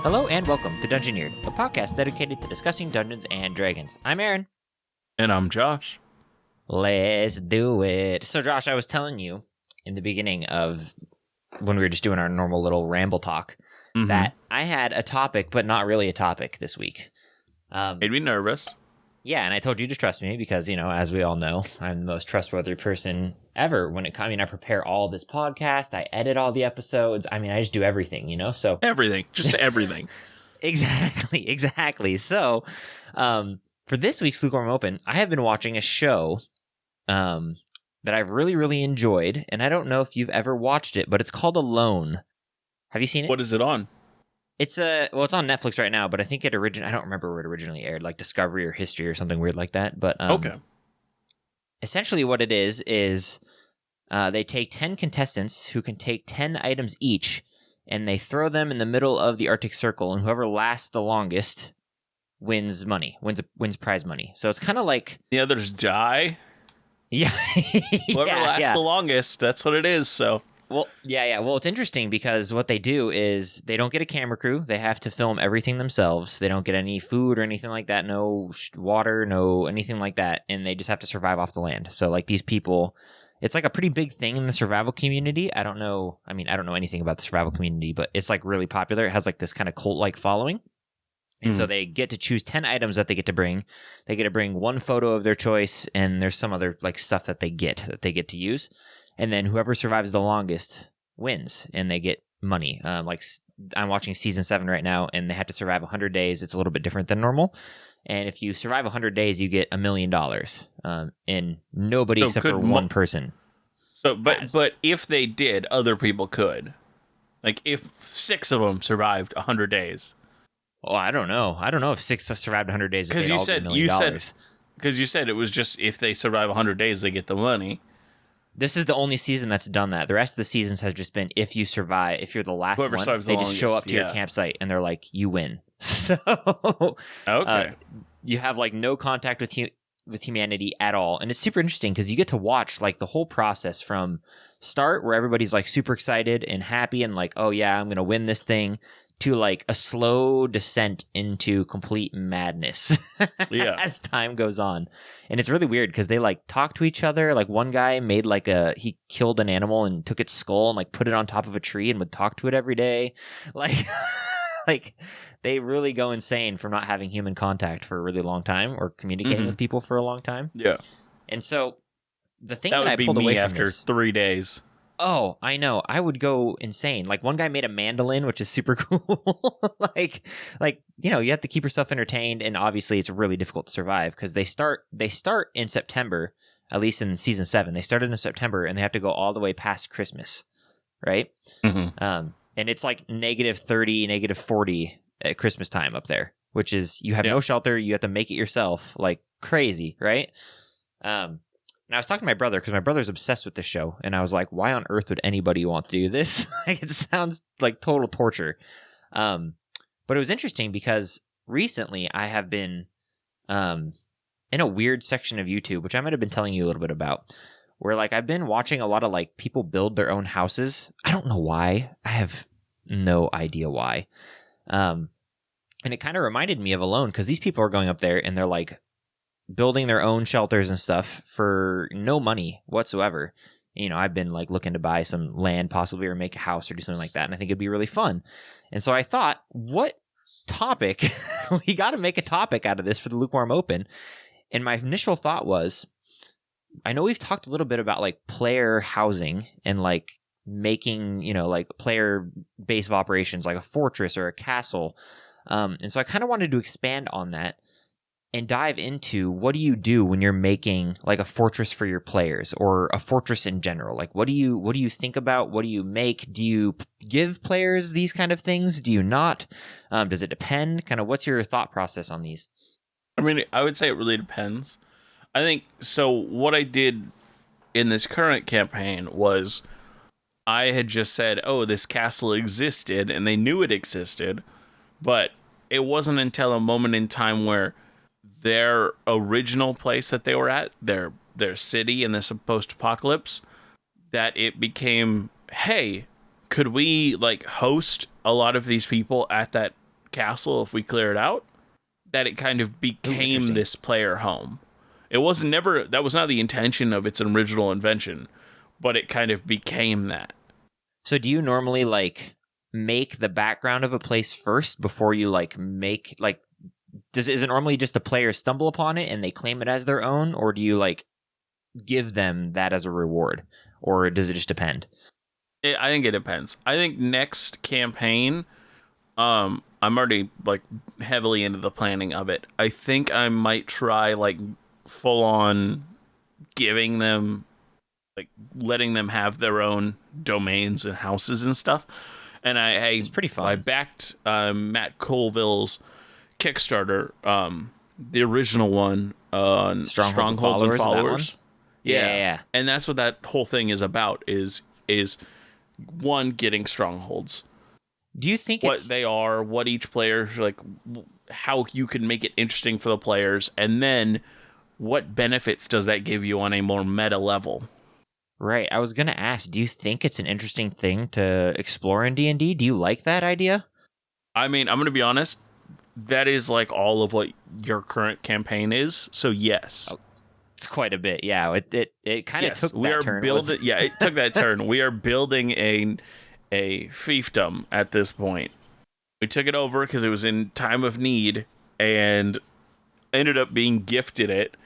Hello and welcome to Dungeoneered, a podcast dedicated to discussing Dungeons and Dragons. I'm Aaron. And I'm Josh. Let's do it. So, Josh, I was telling you in the beginning of when we were just doing our normal little ramble talk that I had a topic, but not really a topic this week. Made me nervous. Yeah, and I told you to trust me because, as we all know, I'm the most trustworthy person ever when it comes. I prepare all this podcast, I edit all the episodes. I just do everything, so. Everything. Just everything. Exactly. So, for this week's Lukewarm Open, I have been watching a show that I've really, really enjoyed, and I don't know if you've ever watched it, but it's called Alone. Have you seen it? What is it on? It's it's on Netflix right now, but I think I don't remember where it originally aired, like Discovery or History or something weird like that. But okay. Essentially what it is they take 10 contestants who can take 10 items each, and they throw them in the middle of the Arctic Circle, and whoever lasts the longest wins prize money. So it's kind of like the others die. Yeah. Whoever lasts the longest, that's what it is. So. Well, yeah. Well, it's interesting because what they do is they don't get a camera crew. They have to film everything themselves. They don't get any food or anything like that. No water, no anything like that. And they just have to survive off the land. So like these people, it's like a pretty big thing in the survival community. I don't know anything about the survival community, but it's like really popular. It has like this kind of cult-like following. And so they get to choose 10 items that they get to bring. They get to bring one photo of their choice, and there's some other like stuff that they get to use. And then whoever survives the longest wins, and they get money. I'm watching season 7 right now, and they have to survive 100 days. It's a little bit different than normal. And if you survive 100 days, you get $1 million. And nobody except for one person. So, but if they did, other people could. Like if 6 of them survived 100 days. Oh, I don't know. I don't know if 6 survived 100 days. Because you said it was just if they survive 100 days, they get the money. This is the only season that's done that. The rest of the seasons has just been if you survive, if you're the last Whoever one, they just show up to your campsite and they're like, you win. So okay, you have like no contact with humanity at all, and it's super interesting because you get to watch like the whole process from start where everybody's like super excited and happy and like, oh yeah, I'm gonna win this thing, to like a slow descent into complete madness as time goes on. And it's really weird because they like talk to each other. Like one guy made he killed an animal and took its skull and like put it on top of a tree and would talk to it every day. Like, like they really go insane from not having human contact for a really long time or communicating with people for a long time. Yeah. And so the thing that I pulled away from after 3 days. Oh, I know. I would go insane. Like one guy made a mandolin, which is super cool. like you have to keep yourself entertained, and obviously it's really difficult to survive because they start in September, at least in season 7. They started in September and they have to go all the way past Christmas, right? And it's like -30, -40 at Christmas time up there, which is you have no shelter, you have to make it yourself, like crazy, right? And I was talking to my brother because my brother's obsessed with this show, and I was like, why on earth would anybody want to do this? Like, it sounds like total torture. But it was interesting because recently I have been in a weird section of YouTube, which I might have been telling you a little bit about, where like I've been watching a lot of like people build their own houses. I don't know why. I have no idea why. And it kind of reminded me of Alone because these people are going up there and they're like building their own shelters and stuff for no money whatsoever. I've been like looking to buy some land possibly or make a house or do something like that, and I think it'd be really fun. And so I thought, what topic? We got to make a topic out of this for the Lukewarm Open. And my initial thought was, I know we've talked a little bit about like player housing and like making, like player base of operations, like a fortress or a castle. And so I kind of wanted to expand on that and dive into what do you do when you're making like a fortress for your players or a fortress in general? Like what do you think about? What do you make? Do you give players these kind of things? Do you not? Does it depend? Kind of what's your thought process on these? I would say it really depends. I think so. What I did in this current campaign was I had just said, oh, this castle existed and they knew it existed, but it wasn't until a moment in time where their original place that they were at, their city in this post-apocalypse, that it became, hey, could we like host a lot of these people at that castle if we clear it out, that it kind of became this player home. It wasn't never, that was not the intention of its original invention, but it kind of became that. So do you normally like make the background of a place first before you like make like is it normally just the players stumble upon it and they claim it as their own, or do you like give them that as a reward, or does it just depend? I think it depends. I think next campaign, I'm already like heavily into the planning of it. I think I might try like full on giving them, like letting them have their own domains and houses and stuff. And it's pretty fun. I backed Matt Colville's Kickstarter, the original one on Strongholds and Followers. Yeah. And that's what that whole thing is about, is one, getting strongholds. Do you think what they are, what each player's like, how you can make it interesting for the players, and then what benefits does that give you on a more meta level? Right. I was going to ask, do you think it's an interesting thing to explore in D&D? Do you like that idea? I mean, I'm going to be honest. That is like all of what your current campaign is. So yes. Oh, it's quite a bit. Yeah. It kind of took that turn. Yeah, it took that turn. We are building a fiefdom at this point. We took it over because it was in time of need and ended up being gifted it.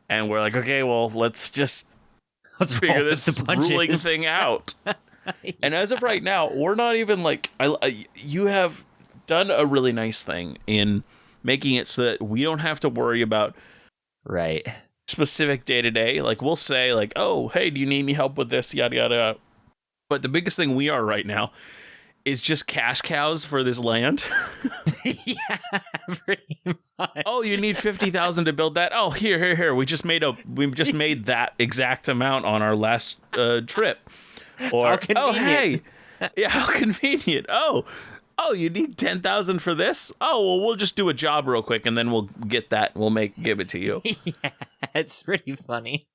And we're like, okay, well, let's figure this ruling thing out. Yeah. And as of right now, we're not even like, you have done a really nice thing in making it so that we don't have to worry about specific day to day. Like we'll say like, oh, hey, do you need any help with this? Yada, yada, yada. But the biggest thing we are right now is just cash cows for this land. Yeah, pretty much. Oh, you need 50,000 to build that? Oh, here. We just made that exact amount on our last trip. Or oh, hey, yeah, how convenient. Oh, you need 10,000 for this? Oh, well, we'll just do a job real quick and then we'll get that. We'll give it to you. Yeah, it's pretty funny.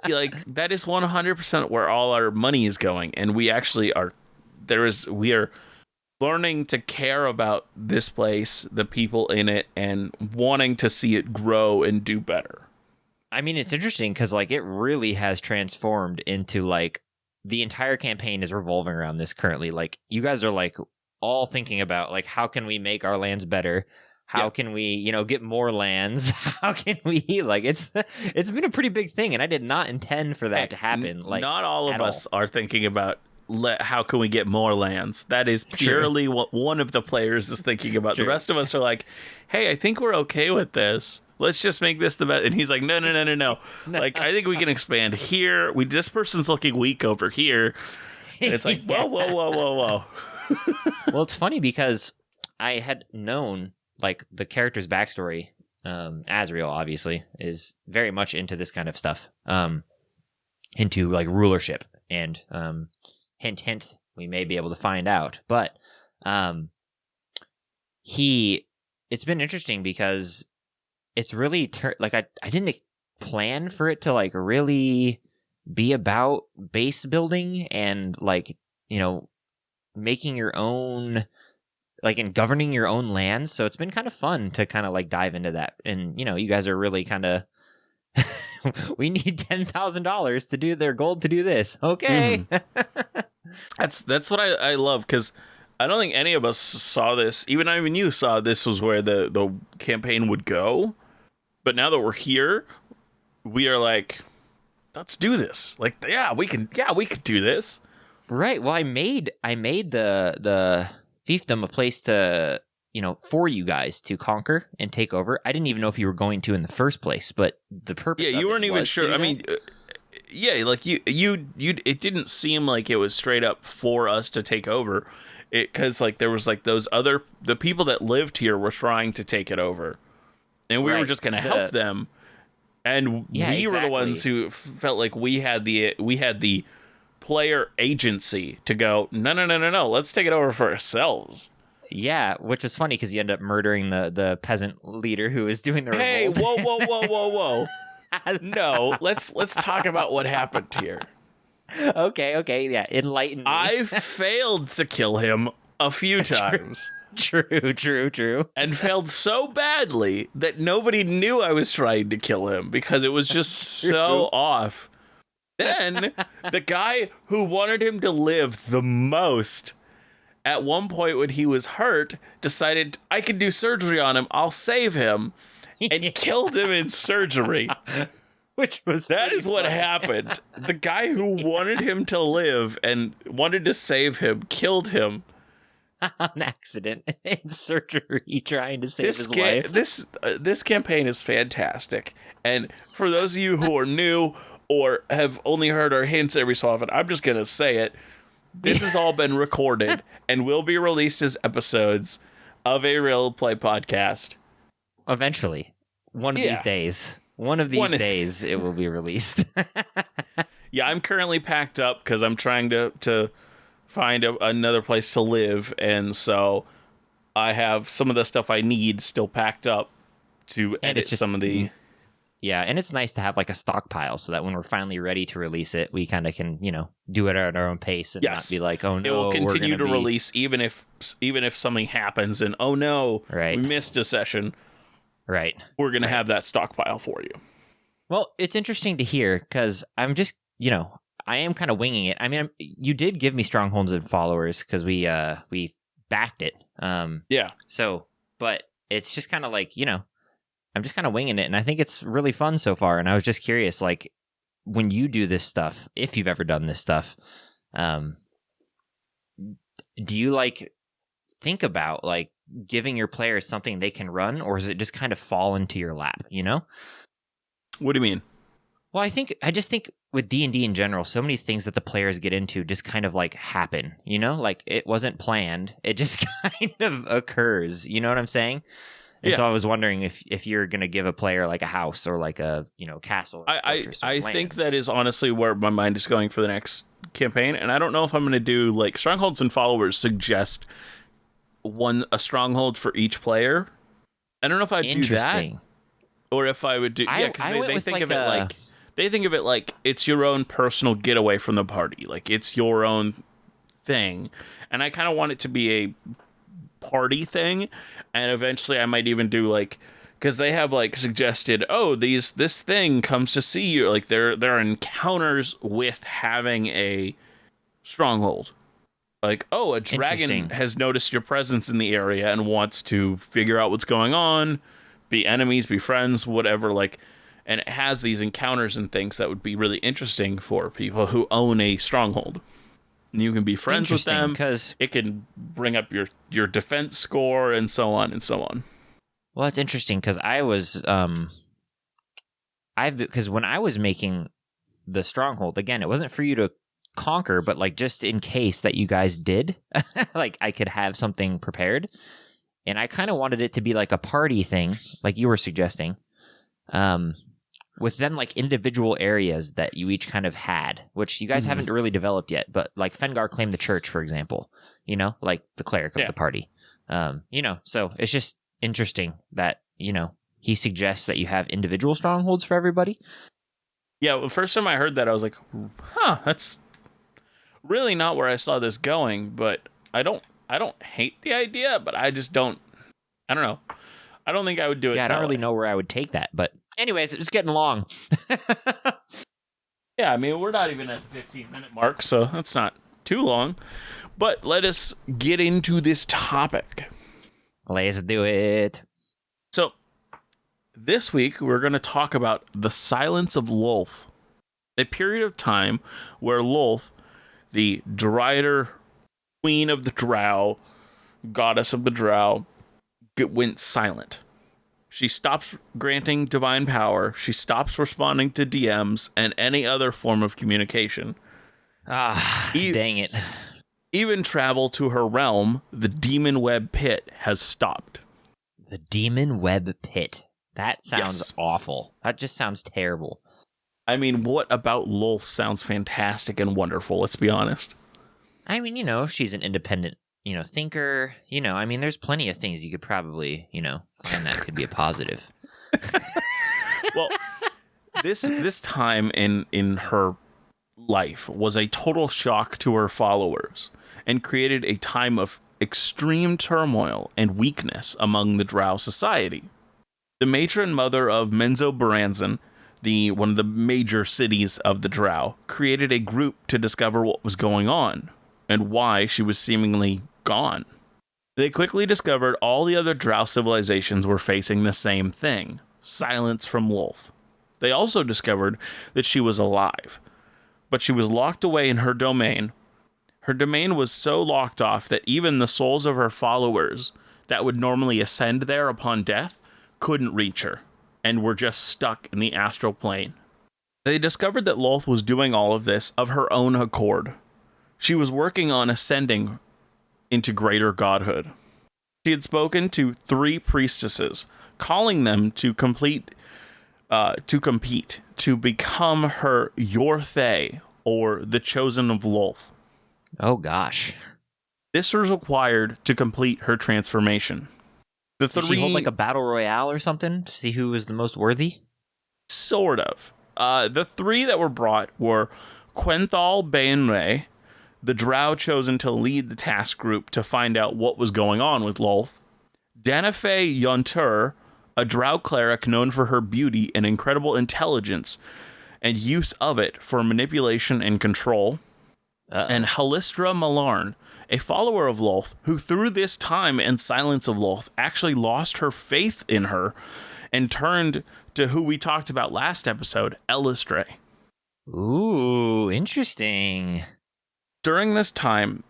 Like that is 100% where all our money is going, and we actually are. We are learning to care about this place, the people in it, and wanting to see it grow and do better. I mean, it's interesting because like it really has transformed into like the entire campaign is revolving around this currently. Like you guys are like all thinking about like how can we make our lands better? How can we, get more lands? How can we like it's been a pretty big thing, and I did not intend for that to happen. Like not all of us are thinking about how can we get more lands. That is purely what one of the players is thinking about. The rest of us are like, hey, I think we're okay with this. Let's just make this the best. And he's like, no. Like, I think we can expand here. This person's looking weak over here. And it's like, whoa. Well, it's funny because I had known like the character's backstory. Azrael obviously is very much into this kind of stuff. Into like rulership and hint, we may be able to find out. But it's been interesting because it's really like I didn't plan for it to like really be about base building and like making your own, like, and governing your own lands. So it's been kind of fun to kind of like dive into that. And you guys are really kind of we need $10,000 to do their gold to do this. Okay. Mm-hmm. That's what I love, because I don't think any of us saw this. Even you saw this was where the campaign would go. But now that we're here, we are like, let's do this. Like, we could do this. Right. Well, I made the fiefdom a place to, for you guys to conquer and take over. I didn't even know if you were going to in the first place, but the purpose. Yeah, you weren't even sure. I mean, like you it didn't seem like it was straight up for us to take over. Because like there was like the people that lived here were trying to take it over, and we were just going to help them. And we were the ones who felt like we had the player agency to go, no, let's take it over for ourselves. Yeah, which is funny because you end up murdering the peasant leader who was doing the revolt. Hey, whoa. No, let's talk about what happened here. Okay, yeah, enlighten me. I failed to kill him a few times. True. and failed so badly that nobody knew I was trying to kill him because it was just so off. Then the guy who wanted him to live the most, at one point when he was hurt, decided I can do surgery on him, I'll save him, and killed him in surgery. Which was That is what funny. happened. The guy who wanted him to live and wanted to save him killed him. On accident in surgery, trying to save his life. This campaign is fantastic. And for those of you who are new or have only heard our hints every so often, I'm just gonna say it. This has all been recorded and will be released as episodes of a Real Play podcast. Eventually, one of these days. One of these days, it will be released. Yeah, I'm currently packed up because I'm trying to find another place to live, and so I have some of the stuff I need still packed up to edit some of the... Yeah, and it's nice to have like a stockpile so that when we're finally ready to release it, we kind of can, do it at our own pace and not be like, oh no, it will continue to be... release even if something happens and oh no, we missed a session. Right. We're going to have that stockpile for you. Well, it's interesting to hear because I'm just, I am kind of winging it. I mean, you did give me strongholds and followers because we backed it. Yeah. So, but it's just kind of like, I'm just kind of winging it, and I think it's really fun so far. And I was just curious, like, when you do this stuff, if you've ever done this stuff, do you like think about like giving your players something they can run, or does it just kind of fall into your lap? What do you mean? Well, I just think with D&D in general, so many things that the players get into just kind of like happen, like it wasn't planned. It just kind of occurs. You know what I'm saying? And so I was wondering if you're going to give a player like a house or like a, castle. Or I think that is honestly where my mind is going for the next campaign. And I don't know if I'm going to do like strongholds and followers suggest a stronghold for each player. I don't know if I'd do that. Or if I would do, because they think of it like it's your own personal getaway from the party, like it's your own thing, and I kind of want it to be a party thing, and eventually I might even do like, because they have like suggested, this thing comes to see you, like there are encounters with having a stronghold, like a dragon has noticed your presence in the area and wants to figure out what's going on. Be enemies, be friends, whatever, like, and it has these encounters and things that would be really interesting for people who own a stronghold. And you can be friends with them, because it can bring up your defense score and so on and so on. Well, it's interesting because because when I was making the stronghold, again, it wasn't for you to conquer, but like just in case that you guys did, like I could have something prepared. And I kind of wanted it to be like a party thing, like you were suggesting, with then like individual areas that you each kind of had, which you guys haven't really developed yet. But like Fengar claimed the church, for example, like the cleric of the party, so it's just interesting that, he suggests that you have individual strongholds for everybody. Yeah, well, the first time I heard that, I was like, that's really not where I saw this going, but I don't hate the idea, but I just don't know. I don't think I would do it. Yeah, I don't really know where I would take that, but anyways, it's getting long. Yeah, I mean, we're not even at the 15-minute mark, so that's not too long. But let us get into this topic. Let's do it. So, this week, we're going to talk about the Silence of Lolth, a period of time where Lolth, the Drider queen of the drow, goddess of the drow, went silent. She stops granting divine power. She stops responding to DMs and any other form of communication. Dang it. Even travel to her realm, the Demon Web Pit, has stopped. The Demon Web Pit. That sounds awful. That just sounds terrible. I mean, what about Lolth sounds fantastic and wonderful, let's be honest. I mean, she's an independent, thinker. I mean, there's plenty of things you could probably, find that could be a positive. Well, this time in her life was a total shock to her followers and created a time of extreme turmoil and weakness among the drow society. The matron mother of Menzoberranzan, one of the major cities of the drow, created a group to discover what was going on and why she was seemingly gone. They quickly discovered all the other drow civilizations were facing the same thing: silence from Lolth. They also discovered that she was alive, but she was locked away in her domain. Her domain was so locked off that even the souls of her followers that would normally ascend there upon death couldn't reach her, and were just stuck in the astral plane. They discovered that Lolth was doing all of this of her own accord. She was working on ascending into greater godhood. She had spoken to 3 priestesses, calling them to compete, to become her Yorthay, or the Chosen of Lolth. Oh, gosh. This was required to complete her transformation. Did she hold like a battle royale or something to see who was the most worthy? Sort of. The 3 that were brought were Quenthal Bainray, the drow chosen to lead the task group to find out what was going on with Lolth; Danafe Yontur, a drow cleric known for her beauty and incredible intelligence and use of it for manipulation and control; and Halistra Malarn, a follower of Lolth, who through this time in Silence of Lolth actually lost her faith in her and turned to who we talked about last episode, Elistray. Ooh, interesting. During this time,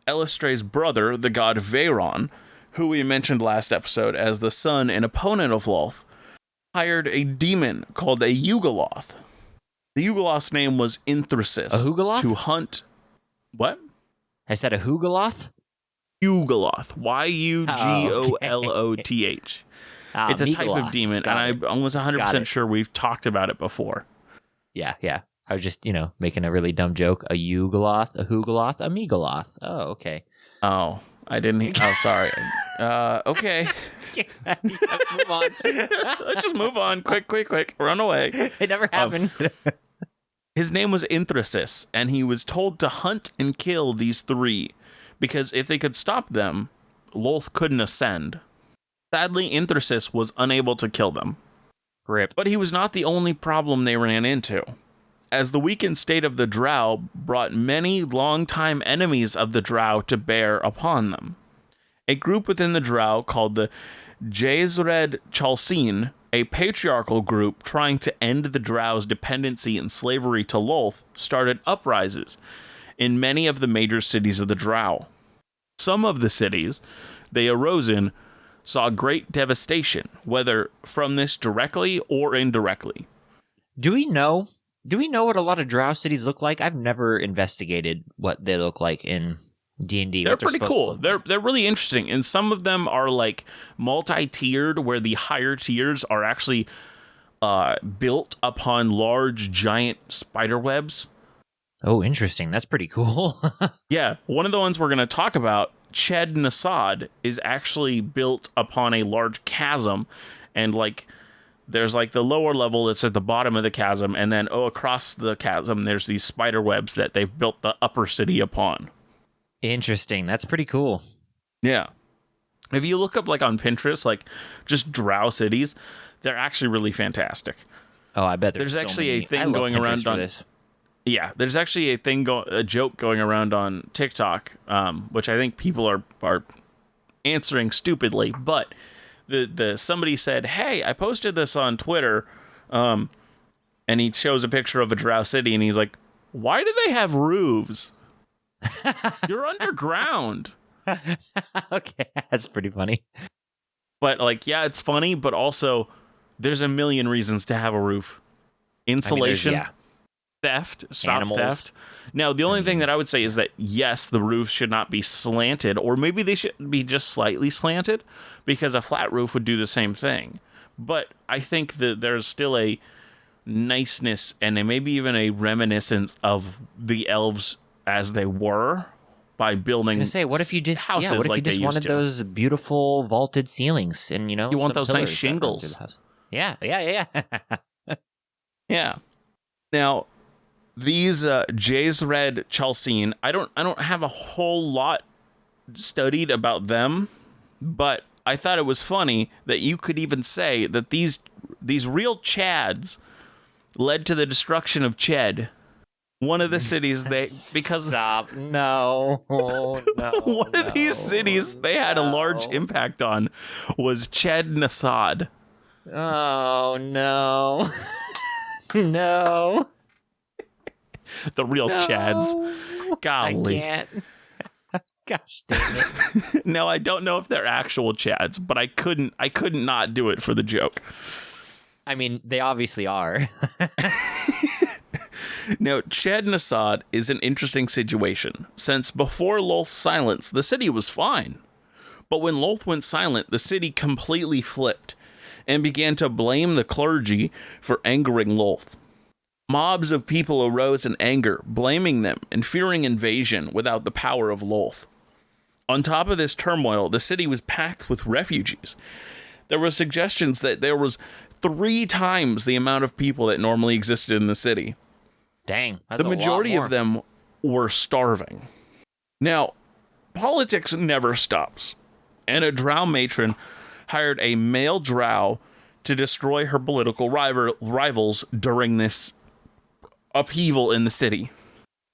Elistray's brother, the god Veyron, who we mentioned last episode as the son and opponent of Lolth, hired a demon called a Yugoloth. The Yugoloth's name was Inthrasis. A Hugoloth? To hunt... What? I said a Hugoloth? Yugoloth. Yugoloth. It's a type of demon, and I'm almost 100% sure we've talked about it before. Yeah. I was just, making a really dumb joke. A Yugoloth, a Hugoloth, a Megaloth. Oh, okay. Oh, I didn't... Oh, sorry. Okay. Move on. Let's just move on. Quick. Run away. It never happened. His name was Inthrasis, and he was told to hunt and kill these 3, because if they could stop them, Lolth couldn't ascend. Sadly, Inthrasis was unable to kill them. Rip. But he was not the only problem they ran into, as the weakened state of the drow brought many longtime enemies of the drow to bear upon them. A group within the drow called the Jezred Chalcine, a patriarchal group trying to end the drow's dependency and slavery to Lolth, started uprises in many of the major cities of the drow. Some of the cities they arose in saw great devastation, whether from this directly or indirectly. Do we know what a lot of drow cities look like? I've never investigated what they look like in D&D. They're pretty cool. They're really interesting, and some of them are like multi-tiered, where the higher tiers are actually built upon large, giant spider webs. Oh, interesting. That's pretty cool. Yeah, one of the ones we're going to talk about, Ched Nasad, is actually built upon a large chasm, and there's the lower level that's at the bottom of the chasm, and then across the chasm there's these spider webs that they've built the upper city upon. Interesting. That's pretty cool. Yeah. If you look up on Pinterest, just drow cities, they're actually really fantastic. Oh, I bet there's actually a thing going around on this. Yeah, there's actually a joke going around on TikTok, which I think people are answering stupidly, but somebody said, "Hey, I posted this on Twitter," and he shows a picture of a drow city, and he's like, "Why do they have roofs? You're underground." Okay, that's pretty funny. But yeah, it's funny, but also there's a million reasons to have a roof. Insulation, theft, stop animals. Theft. Now, the only thing that I would say is that yes, the roofs should not be slanted, or maybe they should be just slightly slanted, because a flat roof would do the same thing. But I think that there's still a niceness and maybe even a reminiscence of the elves as they were by building. I was gonna say, what if you just houses what if like you just wanted those beautiful vaulted ceilings and you want those nice shingles? Yeah. Yeah. Now, these Jezred Chalcine, I don't have a whole lot studied about them, but I thought it was funny that you could even say that these real Chads led to the destruction of Ched. One of the cities Stop. No. No. one of these cities they had a large impact on was Ched Nasad. Oh no. No. The real Chads. Golly. I can't. Gosh dang it. Now I don't know if they're actual Chads, but I couldn't not do it for the joke. I mean, they obviously are. Now, Ched Nasad is an interesting situation, since before Lolth's silence, the city was fine. But when Lolth went silent, the city completely flipped, and began to blame the clergy for angering Lolth. Mobs of people arose in anger, blaming them and fearing invasion without the power of Lolth. On top of this turmoil, the city was packed with refugees. There were suggestions that there was 3 times the amount of people that normally existed in the city. Dang, that's the majority of them were starving. Now, politics never stops, and a drow matron hired a male drow to destroy her political rivals during this upheaval in the city.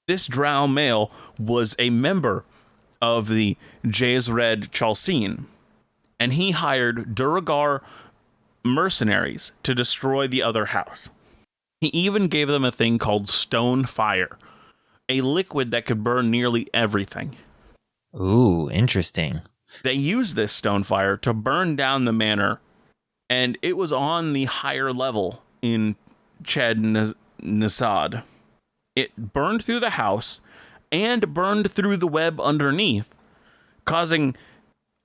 This drow male was a member of the Jezred Chalcine, and he hired Duragar mercenaries to destroy the other house. He even gave them a thing called stone fire, a liquid that could burn nearly everything. Ooh, interesting. They used this stone fire to burn down the manor, and it was on the higher level in Ched Nasad. It burned through the house and burned through the web underneath, causing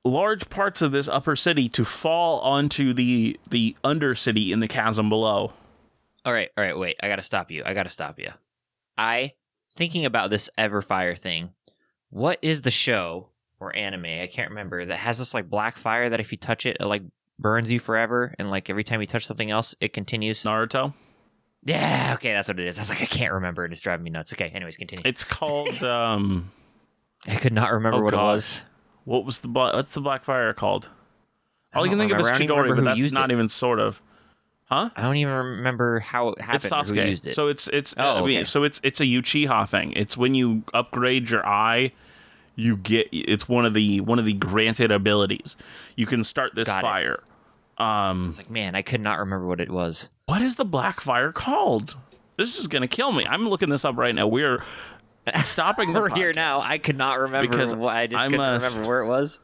large parts of this upper city to fall onto the undercity in the chasm below. All right, wait. I gotta stop you. Thinking about this Everfire thing. What is the show or anime? I can't remember. That has this like black fire that if you touch it, it like burns you forever, and like every time you touch something else, it continues. Naruto? Yeah, okay, that's what it is. I was like, I can't remember, and it's driving me nuts. Okay, anyways, continue. It's called. I could not remember what it was. What's the black fire called? All you can think of is Chidori, but that's not even sort of. Huh? I don't even remember how it happened. It's Sasuke. Who used it. So it's a Uchiha thing. It's when you upgrade your eye, you get it's one of the granted abilities. You can start this fire. It's like, man, I could not remember what it was. What is the black fire called? This is gonna kill me. I'm looking this up right now. We're stopping the We're podcast here now. I could not remember because I just couldn't remember where it was.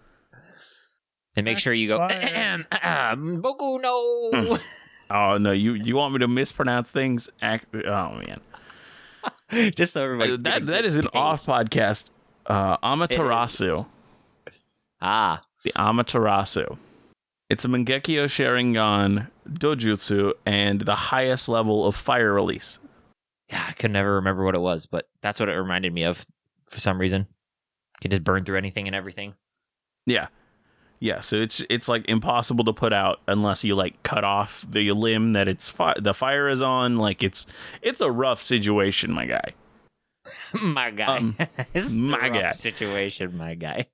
And make sure you go Boku no. Oh no, you want me to mispronounce things? Oh man. Just so everybody that is an off podcast. Amaterasu. The Amaterasu. It's a Mangekyo Sharingan Dojutsu and the highest level of fire release. Yeah, I could never remember what it was, but that's what it reminded me of for some reason. You can just burn through anything and everything. Yeah. Yeah, so it's like impossible to put out unless you like cut off the limb that the fire is on. Like it's a rough situation, my guy. My guy. My guy. Situation, my guy.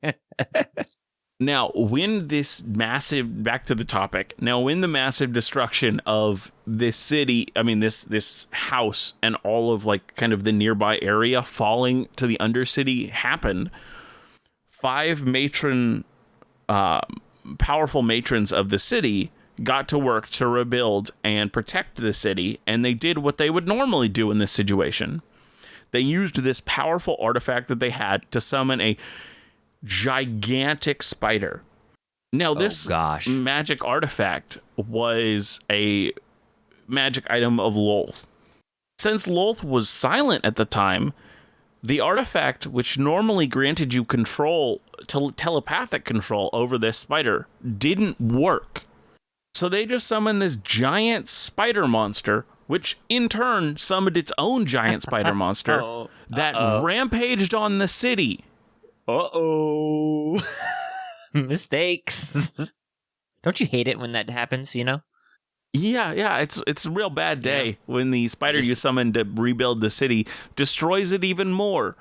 Now, when this massive when the massive destruction of this city, I mean this house and all of like kind of the nearby area falling to the undercity happened, 5 powerful matrons of the city got to work to rebuild and protect the city, and they did what they would normally do in this situation. They used this powerful artifact that they had to summon a gigantic spider. Now, this magic artifact was a magic item of Lolth. Since Lolth was silent at the time, the artifact, which normally granted you telepathic control over this spider, didn't work. So they just summoned this giant spider monster, which in turn summoned its own giant spider monster that rampaged on the city. Uh-oh. Mistakes. Don't you hate it when that happens, you know? Yeah, it's a real bad day when the spider you summoned to rebuild the city destroys it even more.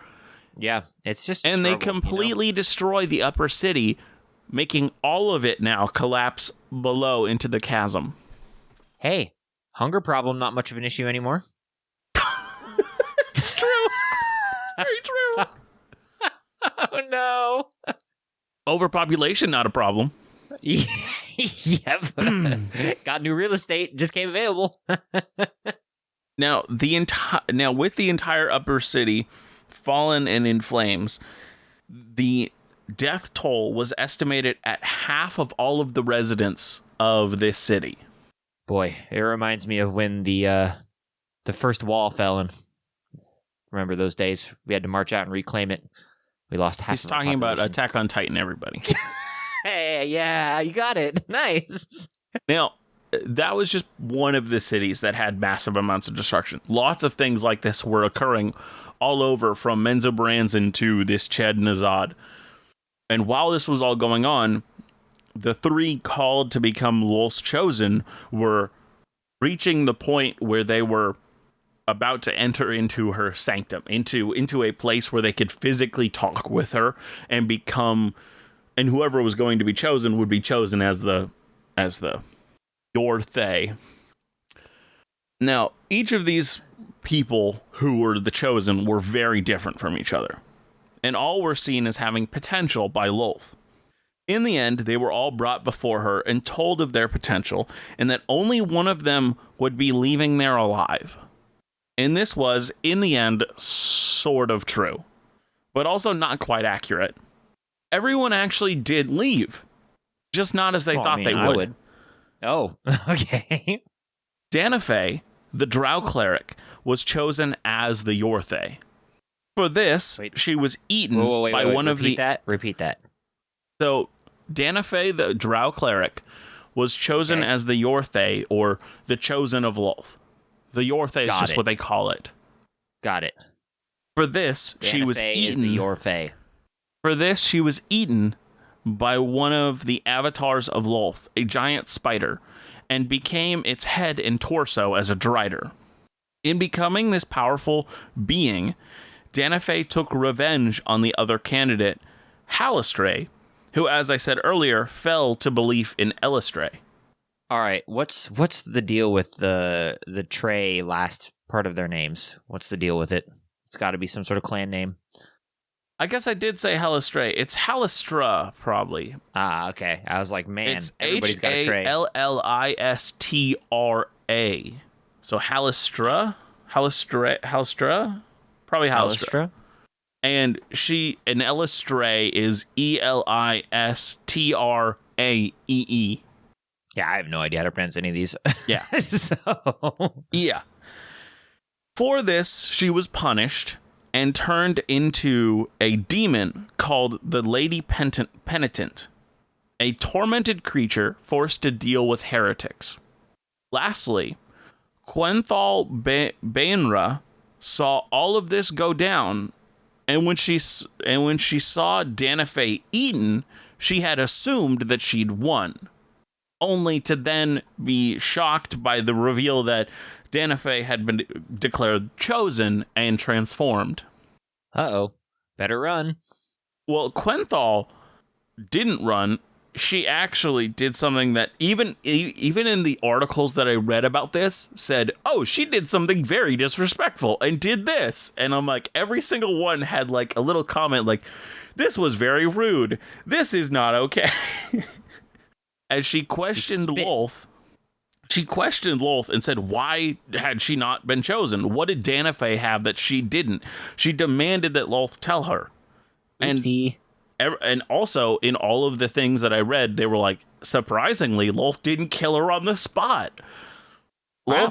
Yeah, it's just And they struggle, completely destroy the upper city, making all of it now collapse below into the chasm. Hey, hunger problem, not much of an issue anymore. It's true. It's very true. Oh, no. Overpopulation, not a problem. Yep. Got new real estate, just came available. Now, with the entire upper city fallen and in flames, the death toll was estimated at half of all of the residents of this city. Boy, it reminds me of when the first wall fell, and remember those days? We had to march out and reclaim it. We lost half. He's talking about Attack on Titan, everybody. Hey, yeah, you got it. Nice. Now, that was just one of the cities that had massive amounts of destruction. Lots of things like this were occurring all over, from Menzoberranzan to this Chad Nazad. And while this was all going on, the three called to become Lolth's Chosen were reaching the point where they were about to enter into her sanctum, into a place where they could physically talk with her and become, and whoever was going to be chosen would be chosen as the Yorthay. Now, each of these people who were the chosen were very different from each other, and all were seen as having potential by Lolth. In the end, they were all brought before her and told of their potential, and that only one of them would be leaving there alive. And this was, in the end, sort of true, but also not quite accurate. Everyone actually did leave, just not as they thought they would. Oh, okay. Danafay, the drow cleric, was chosen as the Yorthay. For this, she was eaten by one of the... Repeat that. So, Danafay, the drow cleric, was chosen as the Yorthay, or the Chosen of Lolth. The Yorthay is just what they call it. Got it. For this, she was eaten... Is the Yorthay. For this, she was eaten by one of the avatars of Lolth, a giant spider, and became its head and torso as a drider. In becoming this powerful being, Danafay took revenge on the other candidate, Halistray, who, as I said earlier, fell to belief in Elistray. All right, what's the deal with the Trey last part of their names? What's the deal with it? It's got to be some sort of clan name. I guess I did say Halistray. It's Halistra, probably. Ah, okay. I was like, man, it's everybody's got a Trey. Hallistra. So Halistra? Halistra? Probably Halistra. And Elistray is Elistraee. Yeah, I have no idea how to pronounce any of these. Yeah. So. Yeah. For this, she was punished and turned into a demon called the Lady Penitent, a tormented creature forced to deal with heretics. Lastly, Quenthal Baenra saw all of this go down, and when she saw Danafay eaten, she had assumed that she'd won, only to then be shocked by the reveal that Danafay had been declared chosen and transformed. Uh-oh. Better run. Well, Quenthal didn't run. She actually did something that even in the articles that I read about this said, oh, she did something very disrespectful and did this. And I'm like, every single one had like a little comment like, this was very rude. This is not okay. As she questioned Lolth. She questioned Lolth and said, why had she not been chosen? What did Danafay have that she didn't? She demanded that Lolth tell her. Oopsie. And also, in all of the things that I read, they were like, surprisingly, Lolth didn't kill her on the spot. Wow.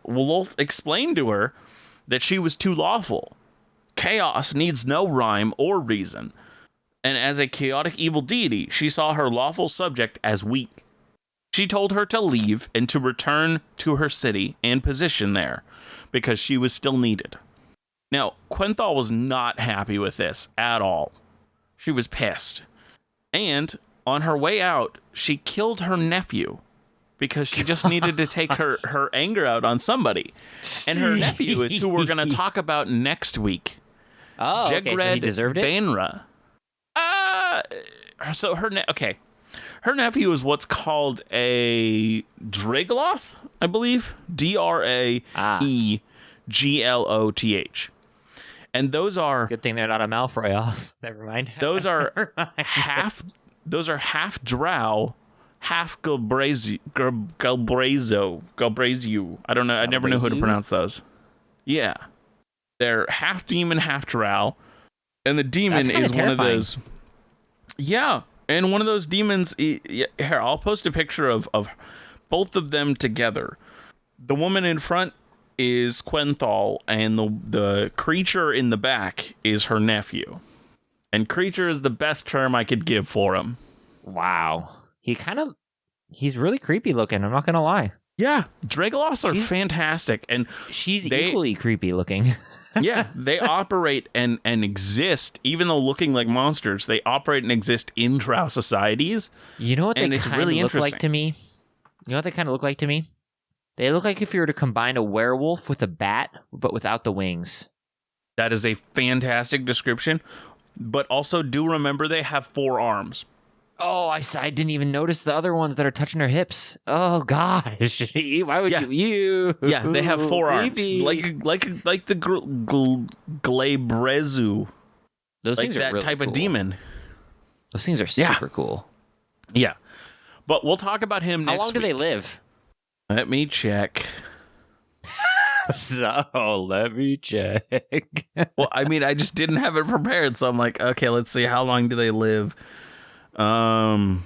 Lolth explained to her that she was too lawful. Chaos needs no rhyme or reason. And as a chaotic evil deity, she saw her lawful subject as weak. She told her to leave and to return to her city and position there, because she was still needed. Now, Quenthal was not happy with this at all. She was pissed. And on her way out, she killed her nephew because she just needed to take her anger out on somebody. And her nephew is who we're going to talk about next week. Oh, okay, so he Jegred deserved it? Bainra. So her nephew is what's called a Dragloth, I believe. Draegloth. And those are Good thing they're not a Malfoy off. Never mind. those are half drow, half Galbrazu. I don't know. I never knew who to pronounce those. Yeah. They're half demon, half drow. And the demon is one of those. Yeah. And one of those demons. Here, I'll post a picture of both of them together. The woman in front is Quenthal, and the creature in the back is her nephew. And creature is the best term I could give for him. Wow. He's really creepy looking, I'm not going to lie. Yeah. Dragoloths are fantastic. And she's equally creepy looking. Yeah, they operate and exist, even though looking like monsters, they operate and exist in drow societies. You know what they kind of look like to me? You know what they kind of look like to me? They look like if you were to combine a werewolf with a bat, but without the wings. That is a fantastic description, but also do remember they have 4 arms. Oh, I didn't even notice the other ones that are touching their hips. Oh gosh, why would you? Yeah, they have 4 arms, like the Glabrezu. Those like things are that really type cool. of demon. Those things are super cool. Yeah, but we'll talk about him next week. How long do they live? Let me check. So let me check. Well, I mean, I just didn't have it prepared, so I'm like, okay, let's see, how long do they live? Do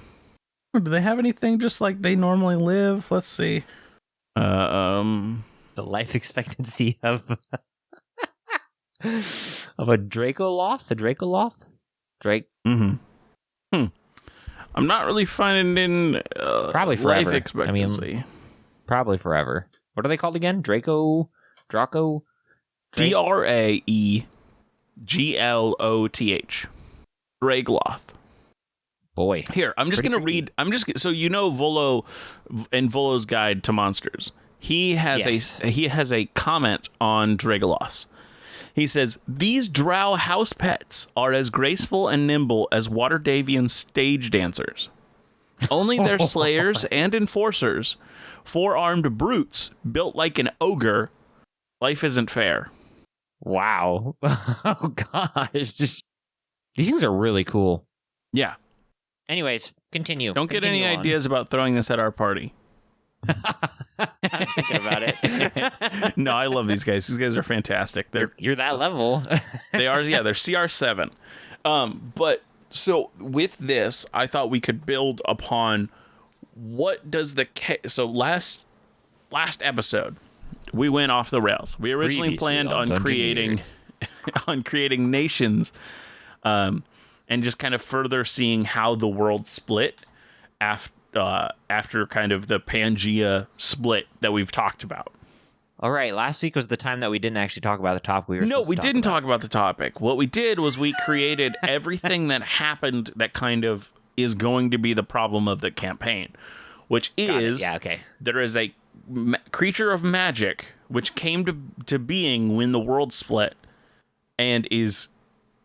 they have anything just like they normally live? Let's see. The life expectancy of a Dracoloth? The Dracoloth? Drake? Mm-hmm. I'm not really finding probably forever. Life expectancy. I mean, probably forever. What are they called again? Draco? Draegloth. Dragloth. Boy. Here, I'm just going to read. So you know Volo and Volo's Guide to Monsters. He has a comment on Dragoloths. He says, "These drow house pets are as graceful and nimble as Waterdavian stage dancers. Only their slayers and enforcers, 4-armed brutes built like an ogre. Life isn't fair." Wow. Oh gosh. These things are really cool. Yeah. Anyways, continue. Don't get any ideas about throwing this at our party. I'm thinking about it. No, I love these guys. These guys are fantastic. You're that level. They are, yeah, they're CR7. But so with this, I thought we could build upon what does so last episode, we went off the rails. We originally planned on creating nations, and just kind of further seeing how the world split after kind of the Pangea split that we've talked about. All right, last week was the time that we didn't actually talk about the topic. We didn't talk about the topic. What we did was we created everything that happened that kind of is going to be the problem of the campaign, which is there is a creature of magic which came to being when the world split, and is,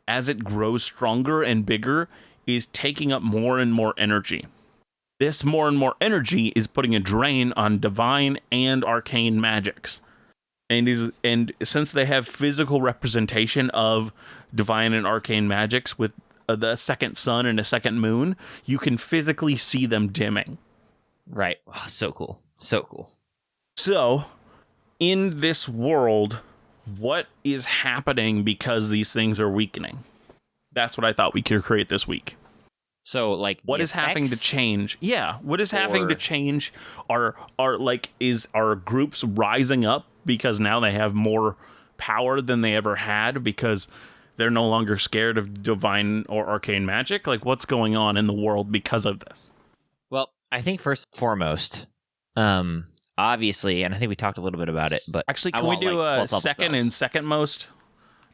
as it grows stronger and bigger, is taking up more and more energy. This more and more energy is putting a drain on divine and arcane magics. And since they have physical representation of divine and arcane magics with the second sun and a second moon, you can physically see them dimming. Right. Oh, so cool. So cool. So, in this world, what is happening because these things are weakening? That's what I thought we could create this week. So, like, what is having to change? Yeah, what is having to change? Are groups rising up because now they have more power than they ever had because they're no longer scared of divine or arcane magic? Like, what's going on in the world because of this? Well, I think first and foremost, obviously, and I think we talked a little bit about it, but actually, can we do second and second most,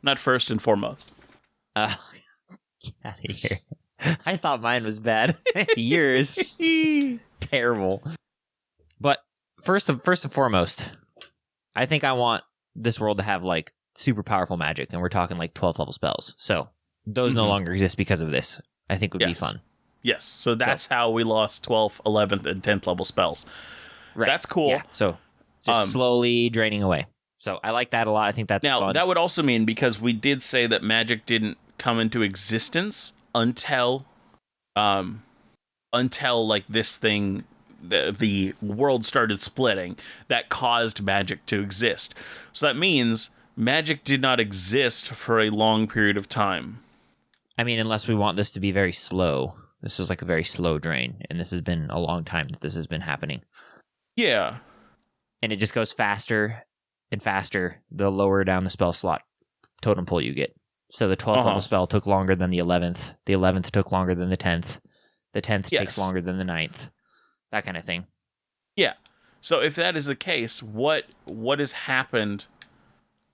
not first and foremost? Get out of here. I thought mine was bad. Yours, terrible. But first and foremost, I think I want this world to have like super powerful magic, and we're talking like 12th level spells. So those no longer exist because of this. I think would be fun. Yes, so that's how we lost 12th, 11th, and 10th level spells. Right. That's cool. Yeah. So just slowly draining away. So I like that a lot. I think that's fun. That would also mean, because we did say that magic didn't come into existence until like this thing, the world started splitting, that caused magic to exist. So that means magic did not exist for a long period of time. I mean, unless we want this to be very slow. This is like a very slow drain, and this has been a long time that this has been happening. Yeah. And it just goes faster and faster the lower down the spell slot totem pole you get. So the 12th level spell took longer than the 11th. The 11th took longer than the 10th. The 10th takes longer than the 9th. That kind of thing. Yeah. So if that is the case, what has happened?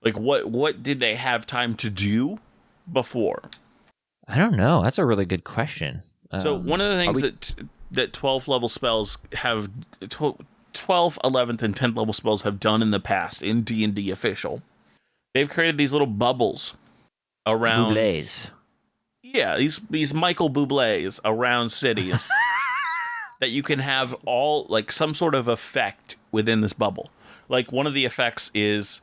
Like, what did they have time to do before? I don't know. That's a really good question. So one of the things that 12th level spells have 12th, 11th, and 10th level spells have done in the past in D&D official, they've created these little bubbles around Bublés. Yeah, these Michael Bublés around cities that you can have all like some sort of effect within this bubble. Like one of the effects is,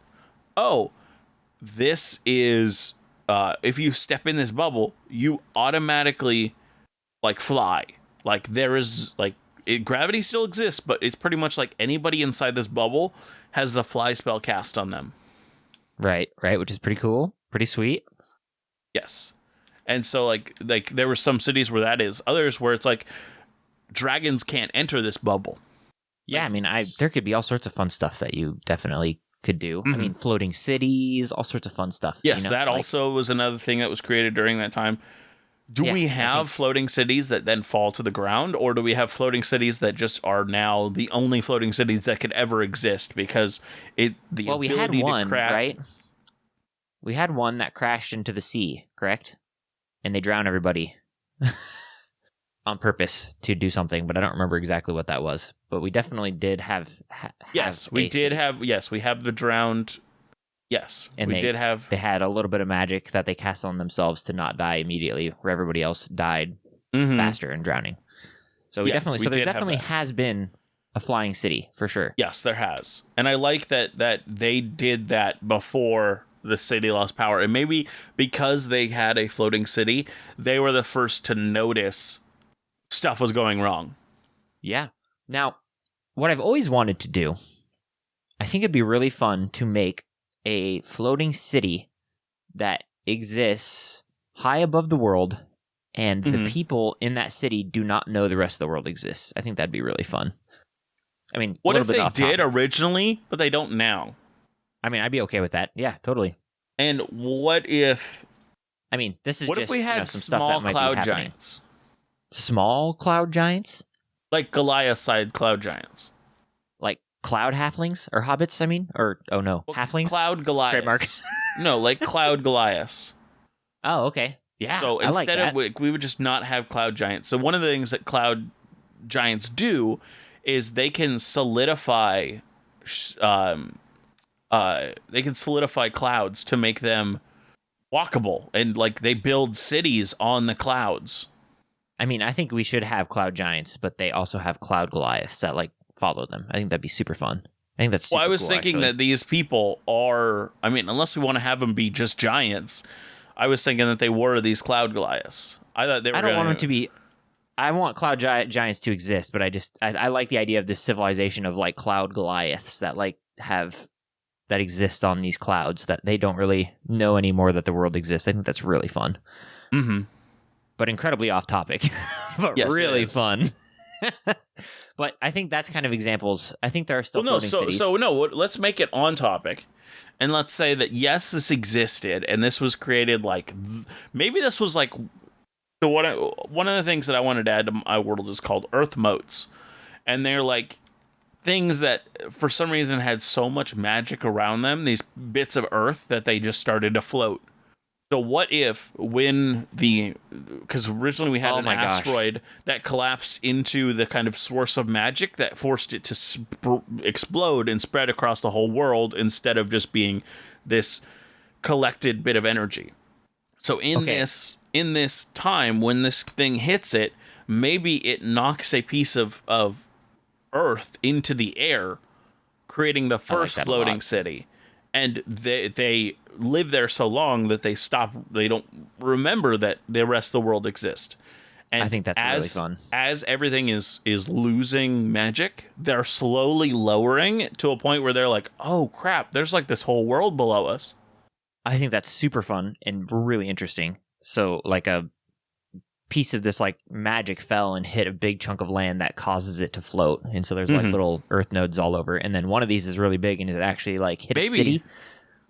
this is if you step in this bubble, you automatically like fly. Like there is like gravity still exists, but it's pretty much like anybody inside this bubble has the fly spell cast on them. Right, which is pretty cool, pretty sweet. Yes. And so like there were some cities where that is, others where it's like dragons can't enter this bubble. Yeah, I mean, there could be all sorts of fun stuff that you definitely could do. I mean, floating cities, all sorts of fun stuff. Yes, that also was another thing that was created during that time. Do we have floating cities that then fall to the ground, or do we have floating cities that just are now the only floating cities that could ever exist because we had one, right? We had one that crashed into the sea, correct? And they drowned everybody on purpose to do something, but I don't remember exactly what that was. But we definitely did have. We have the drowned. Yes, and they had a little bit of magic that they cast on themselves to not die immediately, where everybody else died faster and drowning. So there definitely has been a flying city for sure. Yes, there has, and I like that they did that before the city lost power, and maybe because they had a floating city, they were the first to notice stuff was going wrong. Yeah. Now, what I've always wanted to do, I think it'd be really fun to make a floating city that exists high above the world, and the people in that city do not know the rest of the world exists. I think that'd be really fun. I mean, what if they did originally, but they don't now? I mean, I'd be okay with that. Yeah, totally. And what if... I mean, this is what just, if we had some small stuff that might cloud be happening. giants? Small cloud giants? Like Goliath-sized cloud giants. Like cloud halflings? Or hobbits, I mean? Halflings? Cloud Goliaths. Trademark. No, like cloud Goliaths. Oh, okay. Yeah, so instead of we would just not have cloud giants. So one of the things that cloud giants do is they can solidify clouds to make them walkable, and like they build cities on the clouds. I mean, I think we should have cloud giants, but they also have cloud Goliaths that like follow them. I think that'd be super fun. I think that's super I was cool, thinking actually. that these people are, I mean, unless we want to have them be just giants, I was thinking that they were these cloud Goliaths. I thought they were. I don't want them to be. I want cloud giants to exist, but I like the idea of this civilization of like cloud Goliaths that like that exist on these clouds that they don't really know anymore that the world exists. I think that's really fun. Mm-hmm. But incredibly off topic, but yes, really fun. But I think that's kind of examples. I think there are still floating cities. Let's make it on topic. And let's say that, yes, this existed, and this was created like, maybe this was like, so one of the things that I wanted to add to my world is called Earth motes. And they're like things that for some reason had so much magic around them, these bits of Earth, that they just started to float. So what if because originally we had an asteroid that collapsed into the kind of source of magic that forced it to explode and spread across the whole world instead of just being this collected bit of energy. So in this time when this thing hits it, maybe it knocks a piece of earth into the air, creating the first floating city. And they live there so long that they don't remember that the rest of the world exists. And I think that's really fun. As everything is losing magic, they're slowly lowering it to a point where they're like, oh crap, there's like this whole world below us. I think that's super fun and really interesting. So like a piece of this like magic fell and hit a big chunk of land that causes it to float, and so there's like little earth nodes all over, and then one of these is really big and it actually like hit a city.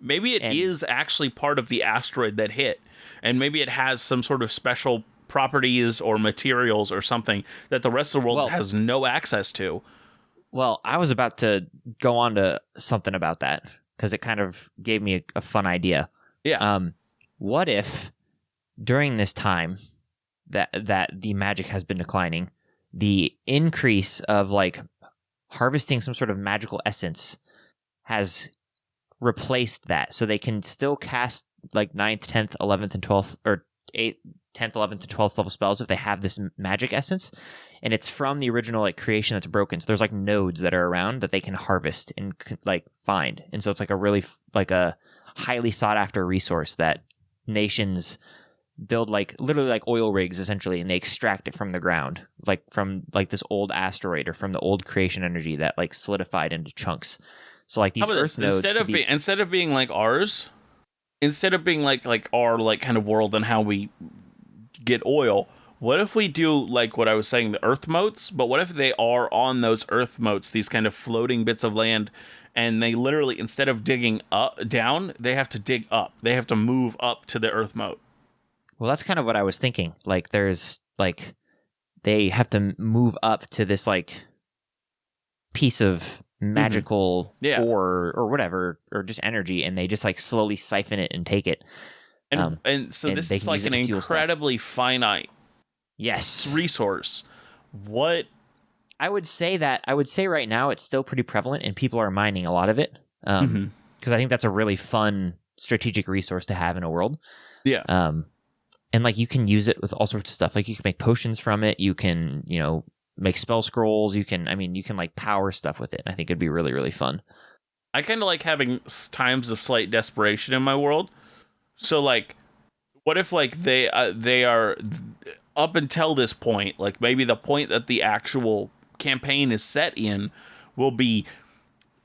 Maybe it is actually part of the asteroid that hit, and maybe it has some sort of special properties or materials or something that the rest of the world has no access to. Well, I was about to go on to something about that because it kind of gave me a fun idea. Yeah. What if during this time that the magic has been declining, the increase of like harvesting some sort of magical essence has replaced that, so they can still cast like 9th, 10th, 11th, and 12th, or 8th, 10th, 11th, and 12th level spells if they have this magic essence, and it's from the original like creation that's broken. So there's like nodes that are around that they can harvest and like find, and so it's like a really like a highly sought after resource that nations build like literally like oil rigs essentially, and they extract it from the ground, like from like this old asteroid or from the old creation energy that like solidified into chunks. So like these earth nodes instead of being like ours, instead of being like our like kind of world and how we get oil, what if we do like what I was saying, the earth moats? But what if they are on those earth moats, these kind of floating bits of land, and they literally, instead of digging down, they have to dig up. They have to move up to the earth moat. Well, that's kind of what I was thinking. Like there's like they have to move up to this like piece of magical ore or whatever, or just energy, and they just like slowly siphon it and take it. And so this is like an incredibly finite resource. What I would say right now it's still pretty prevalent and people are mining a lot of it. Because I think that's a really fun strategic resource to have in a world. Yeah. And like you can use it with all sorts of stuff. Like you can make potions from it. You can, make spell scrolls. You can like power stuff with it. I think it'd be really, really fun. I kind of like having times of slight desperation in my world. So like, what if like they are up until this point, like maybe the point that the actual campaign is set in will be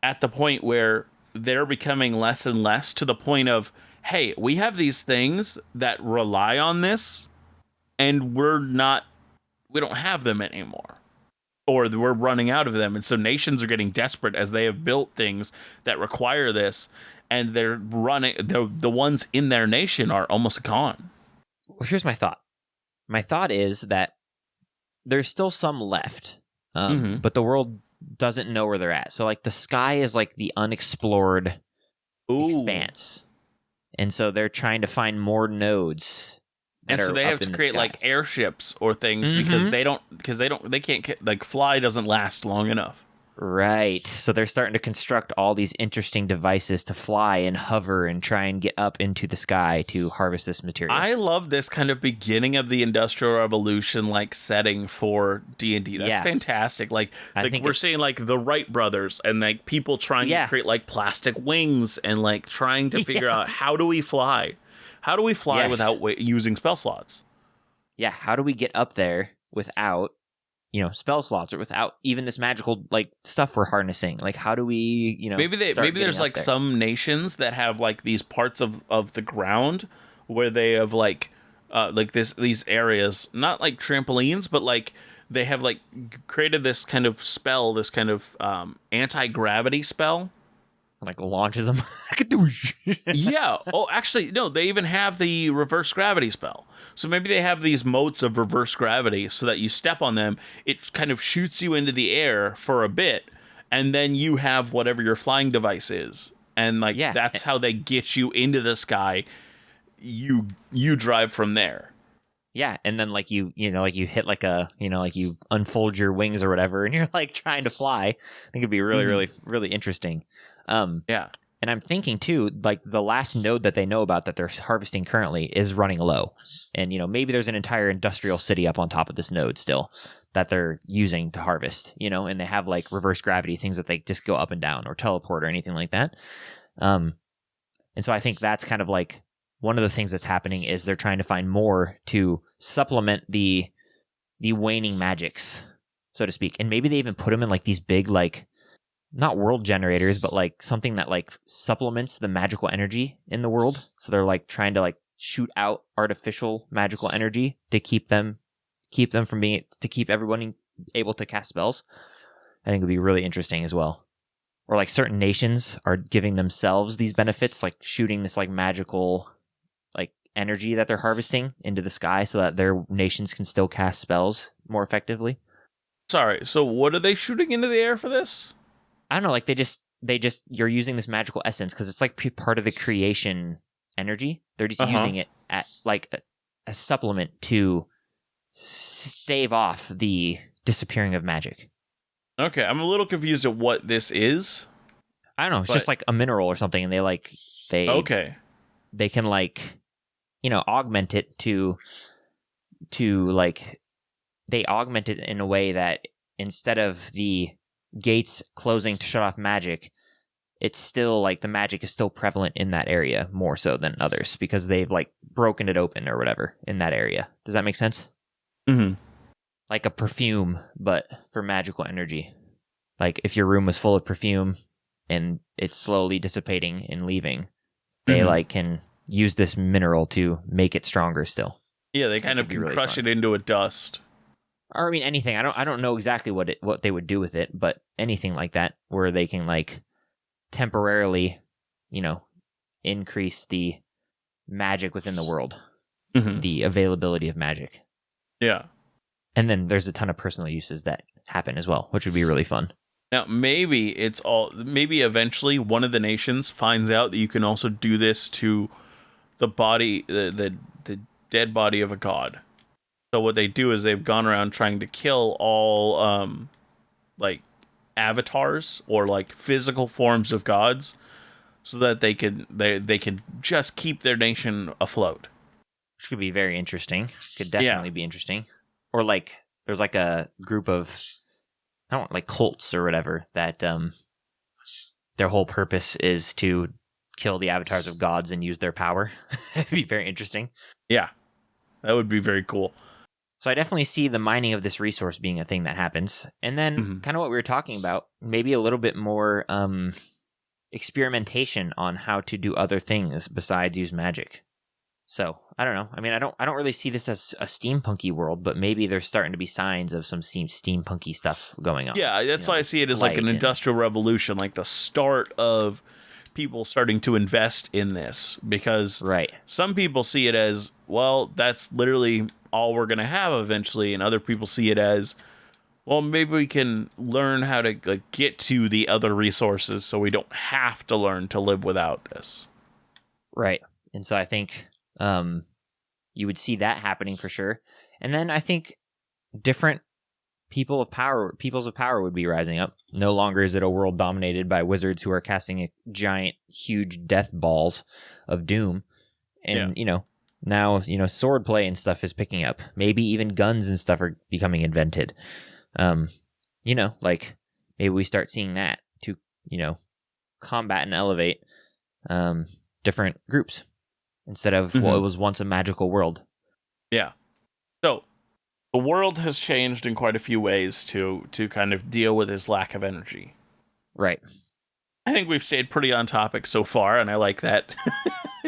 at the point where they're becoming less and less, to the point of, hey, we have these things that rely on this and we don't have them anymore, or we're running out of them. And so nations are getting desperate as they have built things that require this, and they're running, the ones in their nation are almost gone. Well, here's my thought. My thought is that there's still some left, but the world doesn't know where they're at. So like the sky is like the unexplored expanse. And so they're trying to find more nodes. And so they have to create like airships or things because they can't, like fly doesn't last long enough. Right. So they're starting to construct all these interesting devices to fly and hover and try and get up into the sky to harvest this material. I love this kind of beginning of the Industrial Revolution like setting for D&D. That's fantastic. Like we're seeing like the Wright brothers and like people trying to create like plastic wings and like trying to figure out how do we fly? How do we fly without using spell slots? Yeah, how do we get up there without spell slots, or without even this magical like stuff we're harnessing? Like how do we maybe there's like some nations that have like these parts of the ground where they have like these areas, not like trampolines, but like they have like created this kind of spell, this kind of anti-gravity spell, like launches them. Yeah. Oh, actually, no, they even have the reverse gravity spell. So maybe they have these motes of reverse gravity so that you step on them, it kind of shoots you into the air for a bit, and then you have whatever your flying device is. And like that's how they get you into the sky. You drive from there. Yeah, and then like you hit like a like you unfold your wings or whatever, and you're like trying to fly. I think it'd be really, really, really interesting. And And I'm thinking too, like the last node that they know about that they're harvesting currently is running low. And, maybe there's an entire industrial city up on top of this node still that they're using to harvest, and they have like reverse gravity, things that they just go up and down or teleport or anything like that. And so I think that's kind of like one of the things that's happening is they're trying to find more to supplement the waning magics, so to speak. And maybe they even put them in like these big, like, not world generators, but like something that like supplements the magical energy in the world. So they're like trying to like shoot out artificial magical energy to keep them from being, to keep everyone able to cast spells. I think it would be really interesting as well. Or like certain nations are giving themselves these benefits, like shooting this like magical like energy that they're harvesting into the sky so that their nations can still cast spells more effectively. Sorry, so what are they shooting into the air for this? I don't know, like they just you're using this magical essence because it's like part of the creation energy. They're just using it at like a supplement to stave off the disappearing of magic. Okay, I'm a little confused at what this is. I don't know, it's just like a mineral or something, and they can like augment it to like they augment it in a way that instead of the gates closing to shut off magic, it's still like the magic is still prevalent in that area more so than others because they've like broken it open or whatever in that area. Does that make sense? Mm-hmm. Like a perfume, but for magical energy. Like if your room was full of perfume and it's slowly dissipating and leaving, they like can use this mineral to make it stronger still. Yeah, they kind of can crush it into a dust. Or I mean anything. I don't know exactly what they would do with it, but anything like that where they can like temporarily, increase the magic within the world, the availability of magic. Yeah. And then there's a ton of personal uses that happen as well, which would be really fun. Now, maybe eventually one of the nations finds out that you can also do this to the body, the dead body of a god. So what they do is they've gone around trying to kill all like avatars or like physical forms of gods, so that they can just keep their nation afloat. Which could be very interesting. Could definitely be interesting. Or like there's like a group of like cults or whatever that their whole purpose is to kill the avatars of gods and use their power. It'd be very interesting. Yeah, that would be very cool. So I definitely see the mining of this resource being a thing that happens. And then kind of what we were talking about, maybe a little bit more experimentation on how to do other things besides use magic. So I don't know. I mean, I don't really see this as a steampunky world, but maybe there's starting to be signs of some steampunky stuff going on. Yeah, that's why I see it as like an industrial revolution, like the start of people starting to invest in this, because some people see it as, well, that's literally all we're going to have eventually, and other people see it as, well, maybe we can learn how to like get to the other resources so we don't have to learn to live without this. Right. And so I think you would see that happening for sure. And then I think different peoples of power would be rising up. No longer is it a world dominated by wizards who are casting giant, huge death balls of doom. And, now, swordplay and stuff is picking up. Maybe even guns and stuff are becoming invented. Like maybe we start seeing that to, combat and elevate different groups instead of it was once a magical world. Yeah. So the world has changed in quite a few ways to kind of deal with his lack of energy. Right. I think we've stayed pretty on topic so far, and I like that.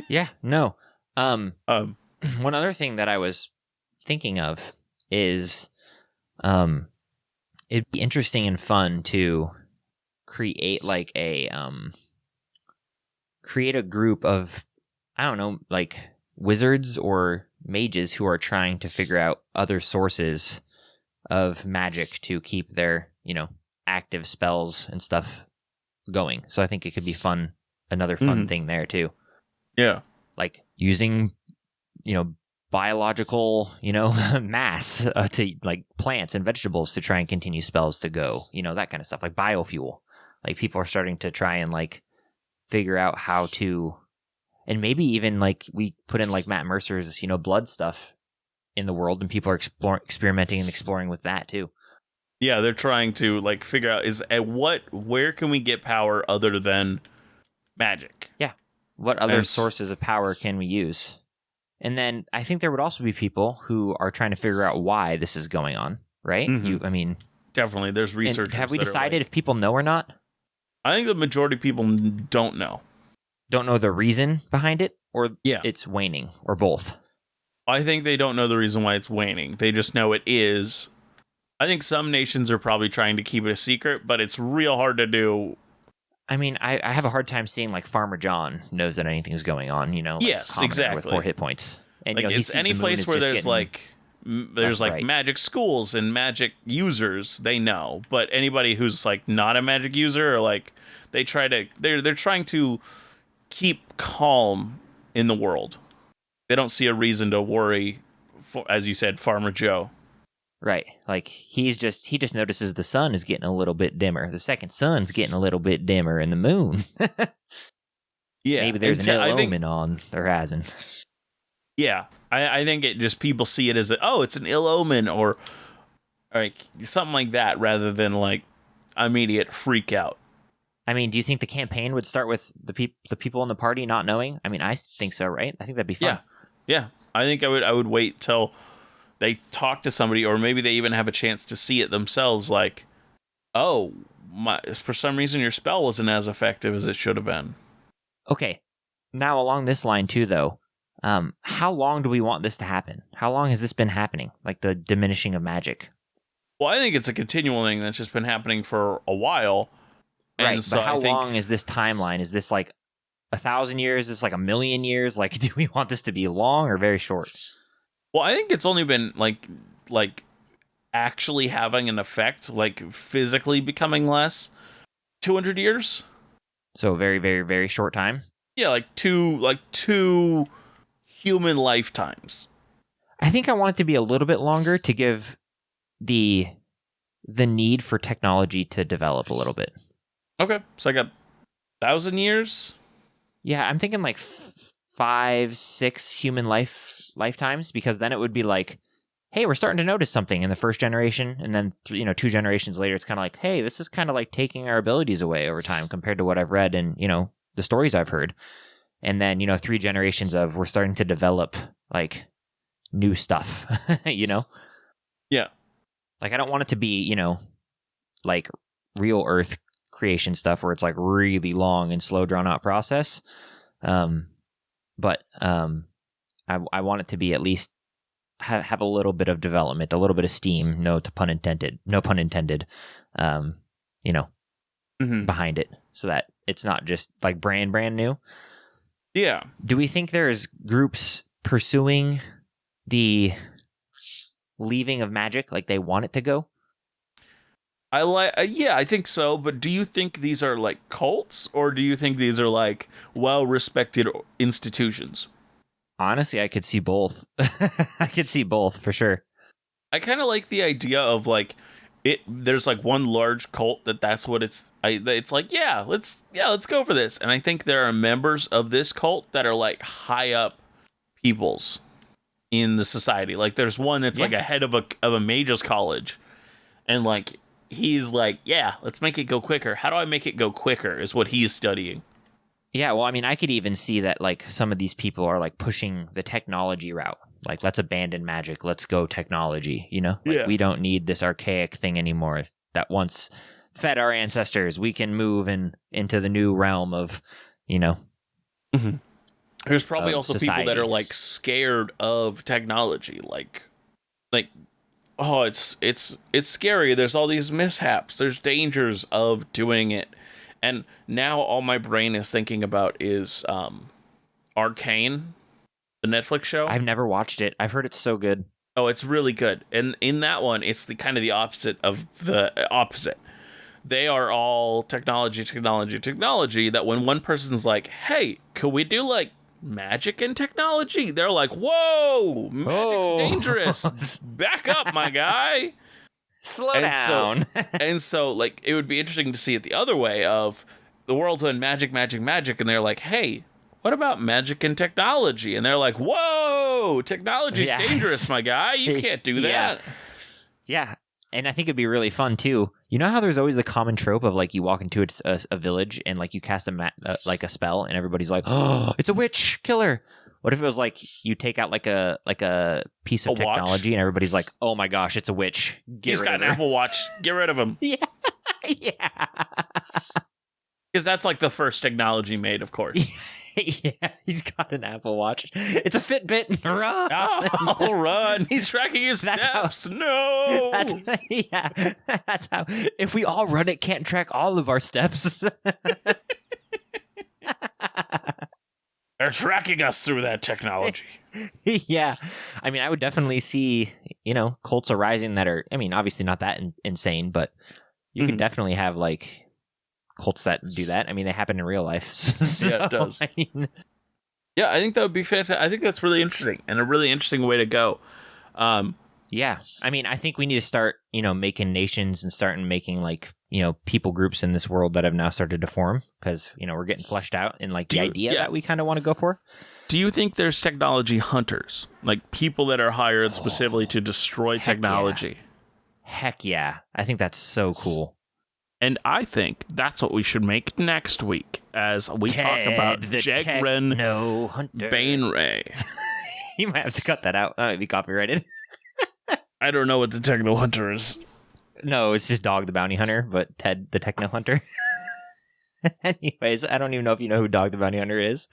Yeah, no. One other thing that I was thinking of is it'd be interesting and fun to create like create a group of, I don't know, like wizards or mages who are trying to figure out other sources of magic to keep their, active spells and stuff going. So I think it could be fun, another fun thing there too. Yeah. Like using, biological, mass to like plants and vegetables to try and continue spells to go, that kind of stuff, like biofuel. Like people are starting to try and like figure out how to, and maybe even like we put in like Matt Mercer's, blood stuff in the world, and people are experimenting and exploring with that too. Yeah, they're trying to like figure out where can we get power other than magic? Yeah. What other sources of power can we use? And then I think there would also be people who are trying to figure out why this is going on, right? Mm-hmm. Definitely, there's researchers. Have we decided if people know or not? I think the majority of people don't know. Don't know the reason behind it, or it's waning, or both? I think they don't know the reason why it's waning. They just know it is. I think some nations are probably trying to keep it a secret, but it's real hard to do. I mean, I have a hard time seeing like Farmer John knows that anything's going on, like yes, exactly. With 4 hit points. And like it's any place where there's magic schools and magic users, they know. But anybody who's like not a magic user, or like they're trying to keep calm in the world. They don't see a reason to worry, as you said, Farmer Joe. Right. Like he just notices the sun is getting a little bit dimmer. The second sun's getting a little bit dimmer, and the moon. Yeah. Maybe there's an ill omen on the horizon. Yeah. I think it just people see it as it's an ill omen or like something like that rather than like immediate freak out. I mean, do you think the campaign would start with the people in the party not knowing? I mean, I think so, right? I think that'd be fun. Yeah. I think I would wait till they talk to somebody, or maybe they even have a chance to see it themselves. Like, for some reason your spell wasn't as effective as it should have been. Okay. Now along this line too, though, how long do we want this to happen? How long has this been happening? Like the diminishing of magic? Well, I think it's a continual thing that's just been happening for a while. Right, and so but how long is this timeline? Is this like 1,000 years? Is this like 1,000,000 years? Like, do we want this to be long or very short? Well, I think it's only been like actually having an effect, like physically becoming less, 200 years. So very, very, very short time. Yeah, like two human lifetimes. I think I want it to be a little bit longer to give the need for technology to develop a little bit. Okay, so I got 1,000 years. Yeah, I'm thinking like 5, 6 human lifetimes, because then it would be like, hey, we're starting to notice something in the first generation, and then 2 generations later, it's kind of like, hey, this is kind of like taking our abilities away over time compared to what I've read and the stories I've heard, and then 3 generations of we're starting to develop like new stuff, Yeah. Like I don't want it to be like real Earth creation stuff where it's like really long and slow drawn out process. But I want it to be at least have a little bit of development, a little bit of steam. No pun intended. Behind it, so that it's not just like brand new. Yeah. Do we think there's groups pursuing the leaving of magic, like they want it to go? I think so, but do you think these are like cults, or do you think these are like well-respected institutions? Honestly, I could see both. I could see both for sure. I kind of like the idea of like there's like one large cult that's what it's like, let's go for this. And I think there are members of this cult that are like high up peoples in the society. Like there's one that's like a head of a mage's college, and like he's like, yeah, let's make it go quicker. How do I make it go quicker is what he's studying. Yeah, well, I mean, I could even see that like some of these people are like pushing the technology route. Like, let's abandon magic. Let's go technology, Like, we don't need this archaic thing anymore that once fed our ancestors. We can move into the new realm of, Mm-hmm. There's probably also society. People that are like scared of technology. Like, oh, it's scary. There's all these mishaps. There's dangers of doing it. And now all my brain is thinking about is Arcane, the Netflix show. I've never watched it. I've heard it's so good. Oh, it's really good. And in that one, it's the kind of the opposite of the opposite. They are all technology, that when one person's like, hey, could we do like magic and technology? They're like, whoa, magic's dangerous. Back up, my guy. Slow down. And so like it would be interesting to see it the other way of the world's went magic, magic, magic, and they're like, hey, what about magic and technology? And they're like, whoa, technology's dangerous, my guy. You can't do that. Yeah. And I think it'd be really fun too. You know how there's always the common trope of like you walk into a village and like you cast like a spell and everybody's like, oh, it's a witch killer. What if it was like you take out like a piece of technology and everybody's like, oh my gosh, it's a witch. He's got an Apple Watch. Get rid of him. Yeah. Yeah. Because that's like the first technology made, of course. Yeah, he's got an Apple Watch. It's a Fitbit. Run! Oh, run! He's tracking his steps. No. That's how. If we all run, it can't track all of our steps. They're tracking us through that technology. Yeah, I mean, I would definitely see, cults arising that are. I mean, obviously not that insane, but you can definitely have like cults that do that. I mean, they happen in real life. So, yeah, it does. I think that would be fantastic. I think that's really interesting and a really interesting way to go. Yeah, I mean, I think we need to start, making nations and starting making like, people groups in this world that have now started to form because, we're getting fleshed out in like the idea that we kind of want to go for. Do you think there's technology hunters, like people that are hired specifically to destroy technology? Heck yeah. I think that's so cool. And I think that's what we should make next week as we talk about Jegren Bainray. You might have to cut that out. That might be copyrighted. I don't know what the Techno Hunter is. No, it's just Dog the Bounty Hunter, but Ted the Techno Hunter. Anyways, I don't even know if you know who Dog the Bounty Hunter is.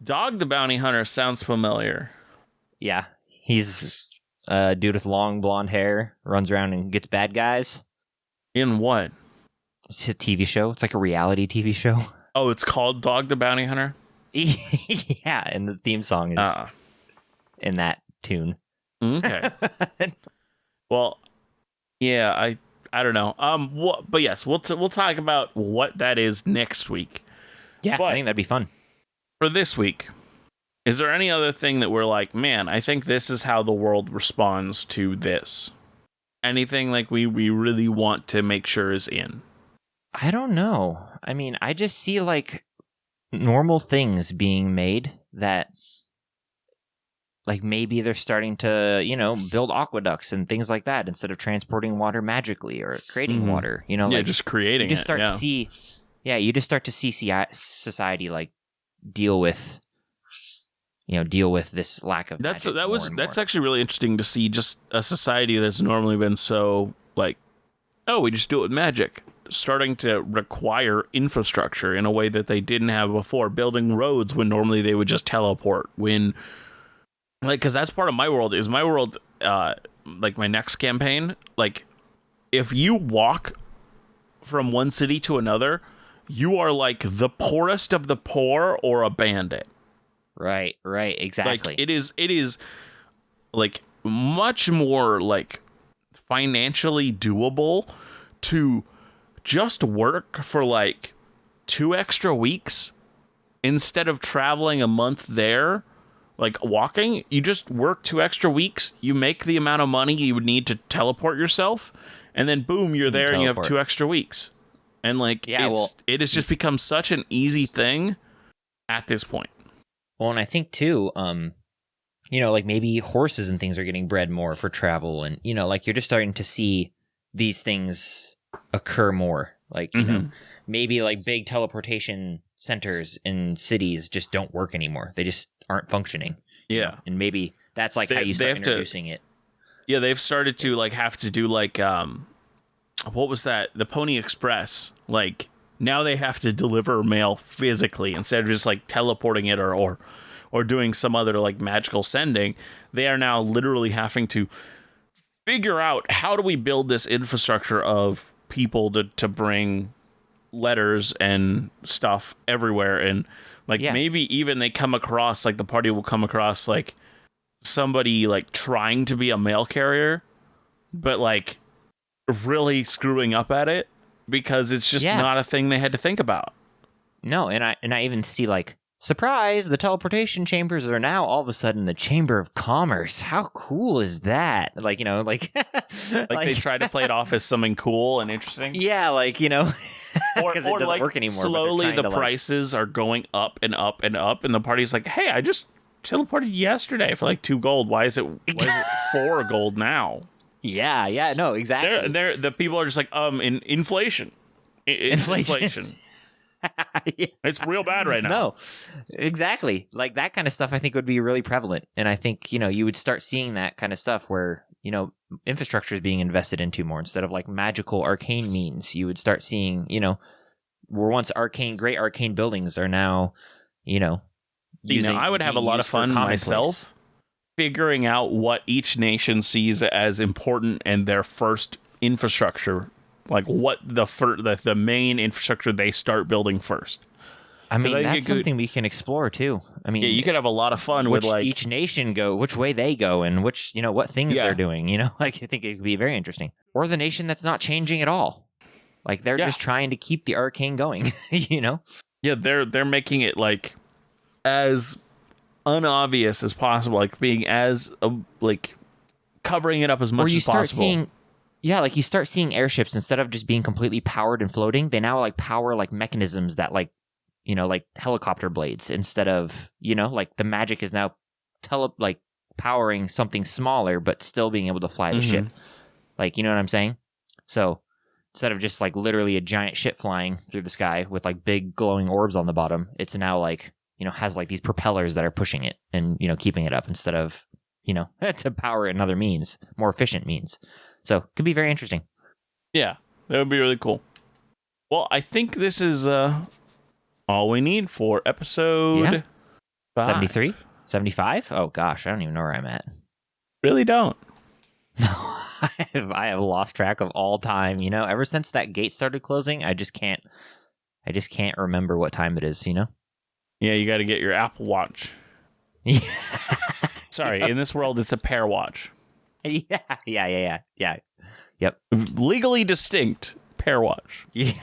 Dog the Bounty Hunter sounds familiar. Yeah, he's a dude with long blonde hair, runs around and gets bad guys. In what? It's a TV show. It's like a reality TV show. Oh, it's called Dog the Bounty Hunter? Yeah, and the theme song is in that tune. Okay. Well, yeah, I don't know. But yes, we'll talk about what that is next week. Yeah, but I think that'd be fun. For this week, is there any other thing that we're like, man, I think this is how the world responds to this? Anything like we really want to make sure is in? I don't know. I mean, I just see like normal things being made that like maybe they're starting to, build aqueducts and things like that instead of transporting water magically or creating water, just creating you just start to see, you just start to see society like deal with this lack of that's actually really interesting to see just a society that's normally been so like, oh, we just do it with magic, starting to require infrastructure in a way that they didn't have before, building roads when normally they would just teleport, when like, because that's part of my world like my next campaign, like if you walk from one city to another, you are like the poorest of the poor or a bandit. Right, exactly. Like it is like much more like financially doable to just work for like 2 extra weeks instead of traveling a month there, like walking. You just work 2 extra weeks, you make the amount of money you would need to teleport yourself, and then boom, you're there and you have 2 extra weeks. And like it has just become such an easy thing at this point. Well, and I think too, like maybe horses and things are getting bred more for travel, and like you're just starting to see these things occur more. Like maybe like big teleportation centers in cities just don't work anymore. They just aren't functioning. Yeah, and maybe that's like how you start introducing it. Yeah, they've started to like have to do like what was that? The Pony Express. Like now they have to deliver mail physically instead of just like teleporting it or doing some other like magical sending. They are now literally having to figure out how do we build this infrastructure of people to bring letters and stuff everywhere. And like maybe even they come across, like the party will come across like somebody like trying to be a mail carrier, but like really screwing up at it because it's just not a thing they had to think about. No, and I even see like surprise, the teleportation chambers are now all of a sudden the Chamber of Commerce. How cool is that? Like, like they try to play it off as something cool and interesting. Yeah, like, because or it doesn't like work anymore. Slowly the prices are going up and up and up, and the party's like, hey, I just teleported yesterday for like 2 gold. Why is it 4 gold now? Yeah, no, exactly. The people are just like, inflation. Inflation. Yeah. It's real bad right now. No, exactly. Like that kind of stuff I think would be really prevalent. And I think, you would start seeing that kind of stuff where, infrastructure is being invested into more instead of like magical arcane means. You would start seeing, where once great arcane buildings are now, I would have a lot of fun myself figuring out what each nation sees as important and their first infrastructure. Like what the main infrastructure they start building first. I mean, that's something we can explore too. I mean, yeah, you could have a lot of fun with like each nation which way they go, and which what things they're doing. Like I think it could be very interesting. Or the nation that's not changing at all, like they're just trying to keep the arcane going. Yeah, they're making it like as unobvious as possible, like being as like covering it up as much as possible. Like you start seeing airships instead of just being completely powered and floating, they now like power like mechanisms that like helicopter blades instead of, like the magic is now powering something smaller but still being able to fly the ship. Like, you know what I'm saying? So instead of just like literally a giant ship flying through the sky with like big glowing orbs on the bottom, it's now like, has like these propellers that are pushing it and, keeping it up instead of, to power it in other means, more efficient means. So it could be very interesting. Yeah, that would be really cool. Well, I think this is all we need for episode 73? 75? Oh, gosh, I don't even know where I'm at. Really don't. No, I have lost track of all time. Ever since that gate started closing, I just can't remember what time it is, Yeah, you got to get your Apple Watch. Sorry, in this world, it's a pair watch. Yeah. Yep. Legally distinct pair watch. Yeah.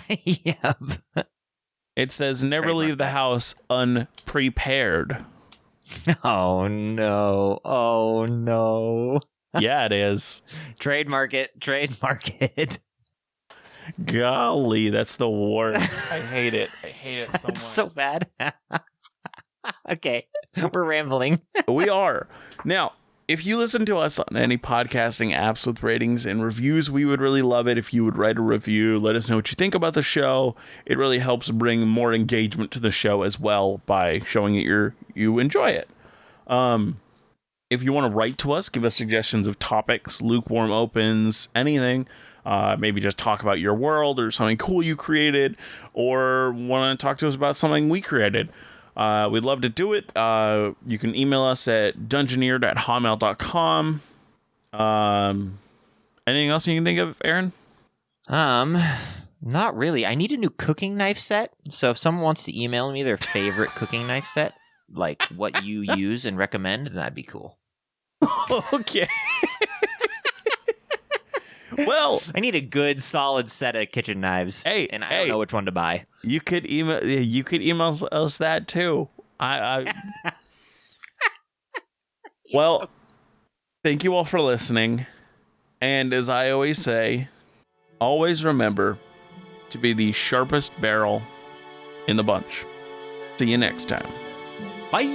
Yep. It says never leave the house unprepared. Oh no. Yeah, it is. Trademark it. Golly, that's the worst. I hate it so much. It's so bad. Okay, we're rambling. We are. Now, if you listen to us on any podcasting apps with ratings and reviews, we would really love it if you would write a review. Let us know what you think about the show. It really helps bring more engagement to the show as well by showing that you enjoy it. If you want to write to us, give us suggestions of topics, lukewarm opens, anything. Maybe just talk about your world or something cool you created, or want to talk to us about something we created. We'd love to do it. You can email us at dungeoneered@hotmail.com. Anything else you can think of, Aaron? Not really. I need a new cooking knife set. So if someone wants to email me their favorite cooking knife set, like what you use and recommend, then that'd be cool. Okay. Well, I need a good, solid set of kitchen knives. And I don't know which one to buy. You could email us that too. Well, thank you all for listening. And as I always say, always remember to be the sharpest barrel in the bunch. See you next time. Bye.